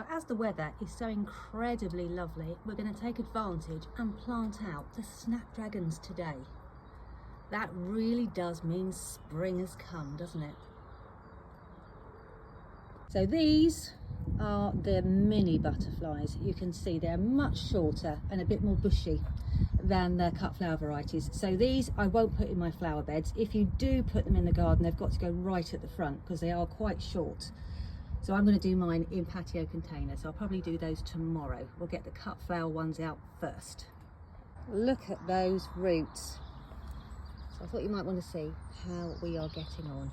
As the weather is so incredibly lovely, we're going to take advantage and plant out the Snapdragons today. That really does mean spring has come, doesn't it? So these are the mini butterflies. You can see they're much shorter and a bit more bushy than the cut flower varieties. So these I won't put in my flower beds. If you do put them in the garden, they've got to go right at the front because they are quite short. So I'm going to do mine in patio containers. I'll probably do those tomorrow. We'll get the cut flower ones out first. Look at those roots. So I thought you might want to see how we are getting on.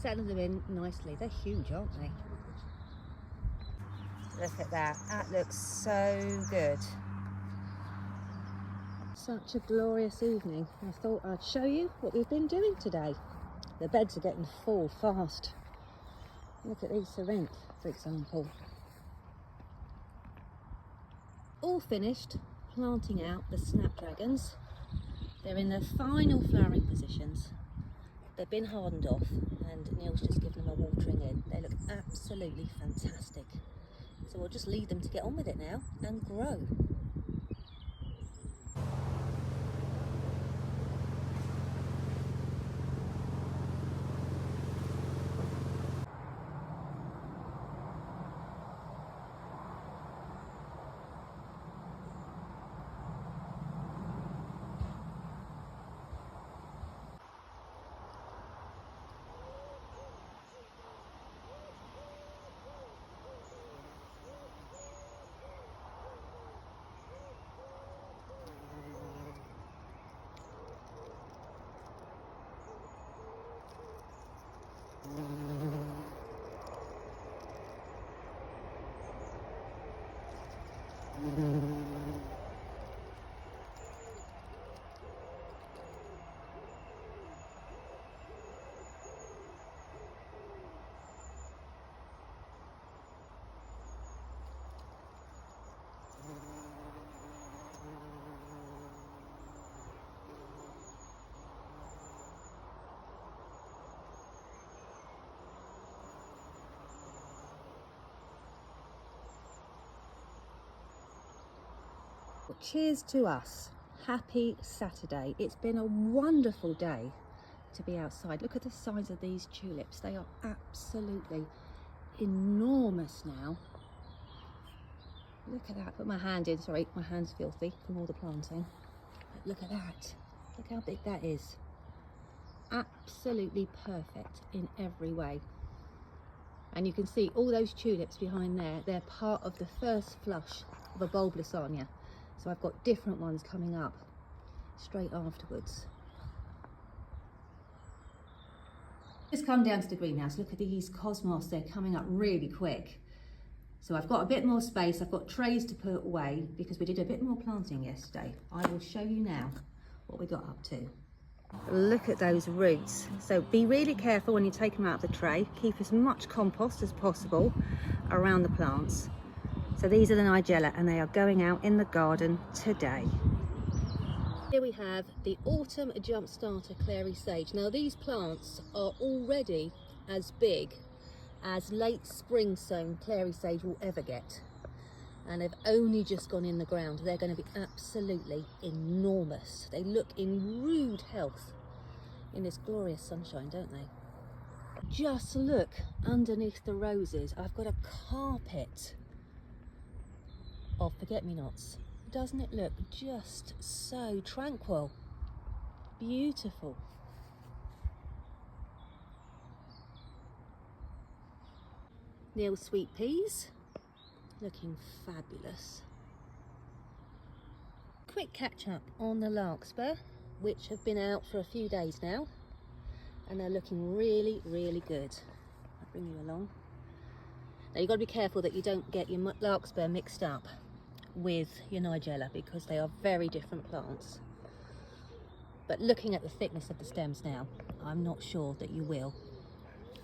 Setting them in nicely. They're huge, aren't they? Look at that. That looks so good. Such a glorious evening. I thought I'd show you what we've been doing today. The beds are getting full fast. Look at these Sorrent, for example. All finished planting out the Snapdragons. They're in their final flowering positions. They've been hardened off and Neil's just given them a watering in. They look absolutely fantastic. So we'll just leave them to get on with it now and grow. Well, cheers to us. Happy Saturday. It's been a wonderful day to be outside. Look at the size of these tulips. They are absolutely enormous now. Look at that. Put my hand in. Sorry, my hand's filthy from all the planting. But look at that. Look how big that is. Absolutely perfect in every way. And you can see all those tulips behind there. They're part of the first flush of a bulb lasagna. So I've got different ones coming up straight afterwards. Just come down to the greenhouse. Look at these cosmos. They're coming up really quick. So I've got a bit more space. I've got trays to put away because we did a bit more planting yesterday. I will show you now what we got up to. Look at those roots. So be really careful when you take them out of the tray. Keep as much compost as possible around the plants. So these are the Nigella and they are going out in the garden today. Here we have the autumn jump starter Clary Sage. Now these plants are already as big as late spring sown Clary Sage will ever get. And they've only just gone in the ground. They're going to be absolutely enormous. They look in rude health in this glorious sunshine, don't they? Just look underneath the roses. I've got a carpet of forget-me-nots. Doesn't it look just so tranquil? Beautiful. Neil's sweet peas, looking fabulous. Quick catch up on the larkspur, which have been out for a few days now, and they're looking really, really good. I'll bring you along. Now you've got to be careful that you don't get your larkspur mixed up with your Nigella because they are very different plants. But looking at the thickness of the stems now, I'm not sure that you will.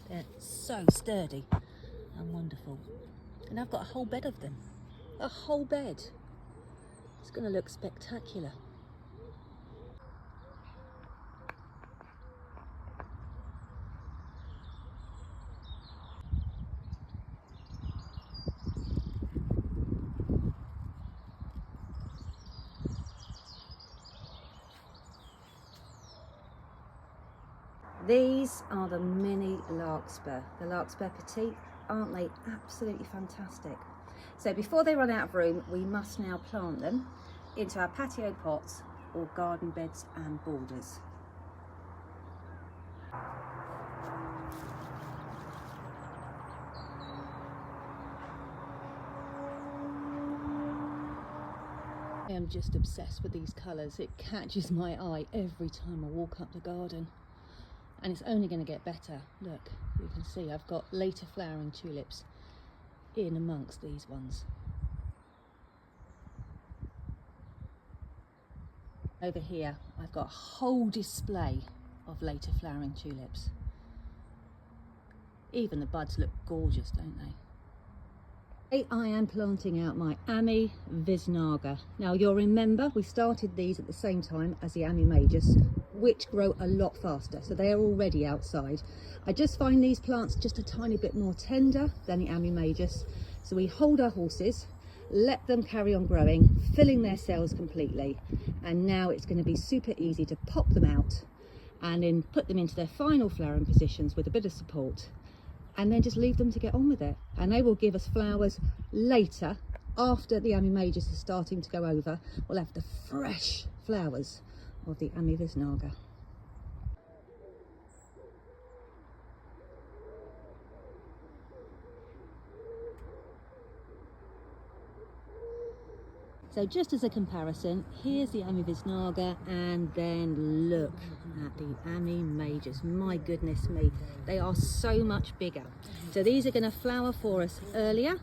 They're so sturdy and wonderful. And I've got a whole bed of them. A whole bed. It's going to look spectacular. These are the mini larkspur, the larkspur petite. Aren't they absolutely fantastic? So before they run out of room, we must now plant them into our patio pots or garden beds and borders. I am just obsessed with these colours. It catches my eye every time I walk up the garden. And it's only going to get better. Look, you can see I've got later flowering tulips in amongst these ones. Over here, I've got a whole display of later flowering tulips. Even the buds look gorgeous, don't they? I am planting out my Ammi Visnaga. Now you'll remember we started these at the same time as the Ammi Majus, which grow a lot faster, so they are already outside. I just find these plants just a tiny bit more tender than the Ammi Majus, so we hold our horses, let them carry on growing, filling their cells completely, and now it's going to be super easy to pop them out and then put them into their final flowering positions with a bit of support, and then just leave them to get on with it. And they will give us flowers later, after the Ammi Majus is starting to go over. We'll have the fresh flowers of the Ammi Visnaga. So just as a comparison, here's the Ammi Visnaga, and then look at the Ammi Majus. My goodness me, they are so much bigger. So these are going to flower for us earlier.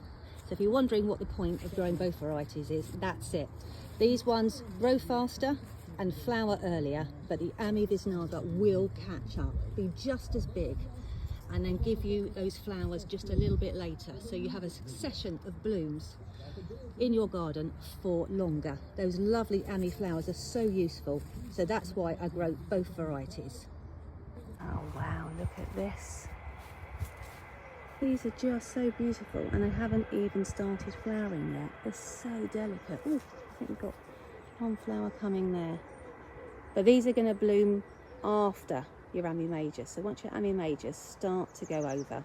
So if you're wondering what the point of growing both varieties is, that's it. These ones grow faster and flower earlier, but the Ammi Visnaga will catch up, be just as big, and then give you those flowers just a little bit later. So you have a succession of blooms in your garden for longer. Those lovely Ammi flowers are so useful, so that's why I grow both varieties. Oh wow, look at this. These are just so beautiful, and they haven't even started flowering yet. They're so delicate. Oh, I think we've got one flower coming there. But these are going to bloom after your Ammi Majus. So once your Ammi Majus start to go over,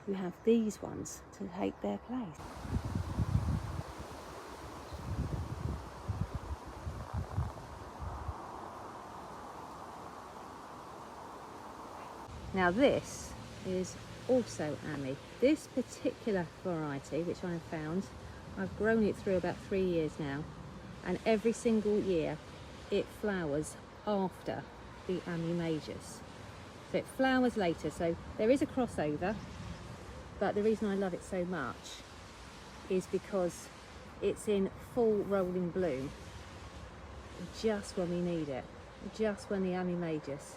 you have these ones to take their place. Now this is also Ammi. This particular variety, which I have found, I've grown it through about 3 years now, and every single year it flowers after the Ammi Majus. So it flowers later, so there is a crossover, but the reason I love it so much is because it's in full rolling bloom just when we need it, just when the Ammi Majus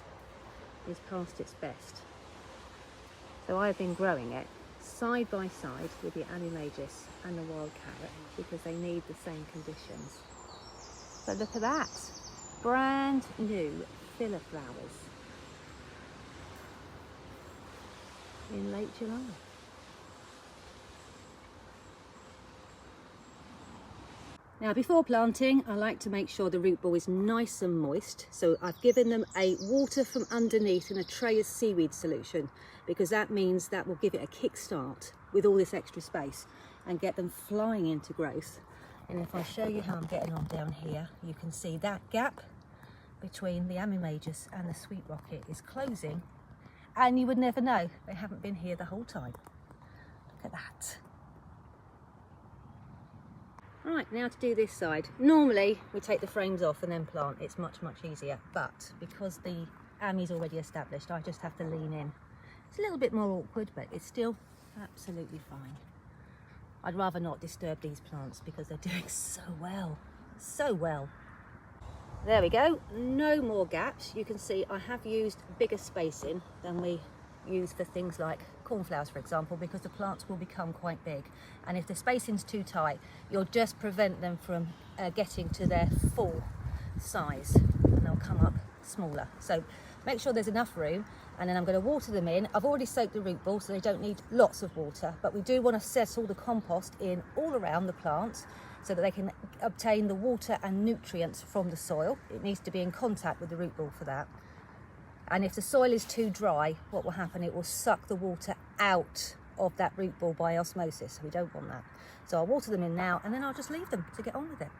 is past its best. So I've been growing it side by side with the Ammi Majus and the wild carrot because they need the same conditions. But look at that, brand new filler flowers in late July. Now before planting, I like to make sure the root ball is nice and moist. So I've given them a water from underneath in a tray of seaweed solution, because that means that will give it a kick start with all this extra space and get them flying into growth. And if I show you how I'm getting on down here, you can see that gap between the Ammi Majus and the sweet rocket is closing, and you would never know, they haven't been here the whole time. Look at that. Right, now to do this side. Normally we take the frames off and then plant, it's much easier, but because the Ammi's already established, I just have to lean in. It's a little bit more awkward, but it's still absolutely fine. I'd rather not disturb these plants because they're doing so well, so well. There we go, no more gaps. You can see I have used bigger spacing than we use for things like cornflowers, for example, because the plants will become quite big, and if the spacing's too tight, you'll just prevent them from getting to their full size, and they'll come up smaller. So make sure there's enough room, and then I'm going to water them in. I've already soaked the root ball, so they don't need lots of water, but we do want to settle the compost in all around the plants so that they can obtain the water and nutrients from the soil. It needs to be in contact with the root ball for that. And if the soil is too dry, what will happen, it will suck the water out of that root ball by osmosis. We don't want that. So I'll water them in now, and then I'll just leave them to get on with it.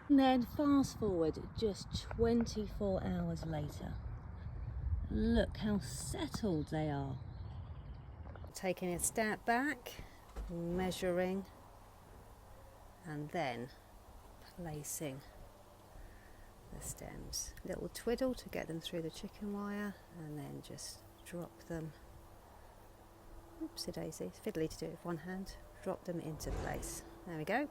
And then fast forward just 24 hours later. Look how settled they are. Taking a step back, measuring, and then placing the stems. Little twiddle to get them through the chicken wire, and then just drop them. Oopsie daisy, it's fiddly to do it with one hand. Drop them into place. There we go.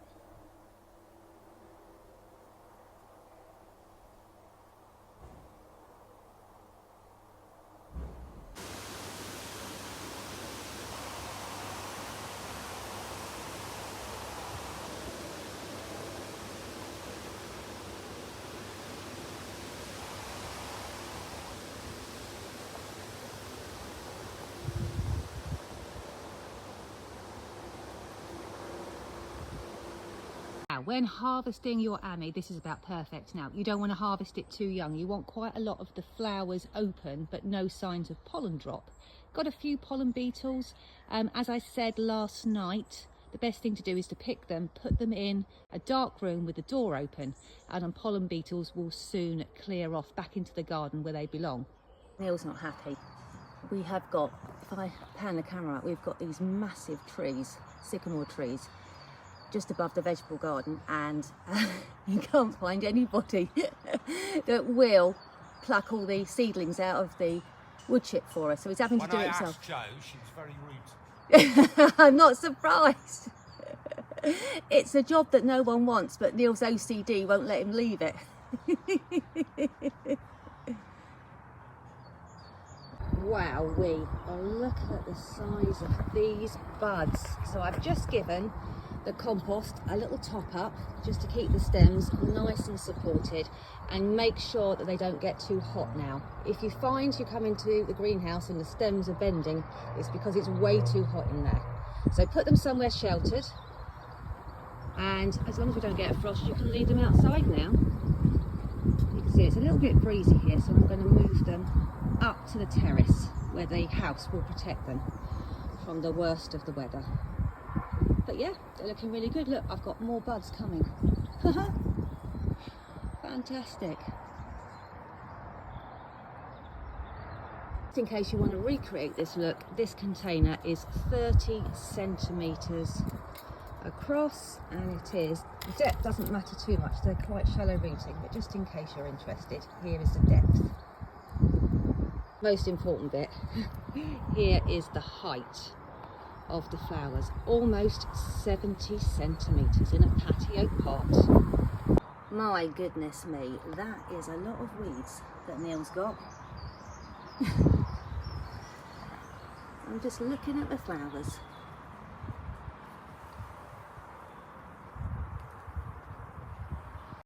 When harvesting your Ammi, this is about perfect now. You don't want to harvest it too young. You want quite a lot of the flowers open, but no signs of pollen drop. Got a few pollen beetles. As I said last night, the best thing to do is to pick them, put them in a dark room with the door open, and pollen beetles will soon clear off back into the garden where they belong. Neil's not happy. We have got, if I pan the camera out, we've got these massive trees, sycamore trees, just above the vegetable garden, and he can't find anybody that will pluck all the seedlings out of the wood chip for us, so he's having to do it himself. When I asked Jo, she was very rude. I'm not surprised. It's a job that no one wants, but Neil's OCD won't let him leave it. Wowee, oh, look at the size of these buds. So I've just given the compost a little top up just to keep the stems nice and supported, and make sure that they don't get too hot now. If you find you come into the greenhouse and the stems are bending, it's because it's way too hot in there. So put them somewhere sheltered, and as long as we don't get a frost, you can leave them outside now. You can see it's a little bit breezy here, so I'm going to move them up to the terrace where the house will protect them from the worst of the weather. But yeah, they're looking really good. Look, I've got more buds coming. Fantastic. Just in case you want to recreate this look, this container is 30 centimetres across, and it is, the depth doesn't matter too much, they're quite shallow rooting, but just in case you're interested, here is the depth. Most important bit, here is the height of the flowers, almost 70 centimetres in a patio pot. My goodness me, that is a lot of weeds that Neil's got. I'm just looking at the flowers.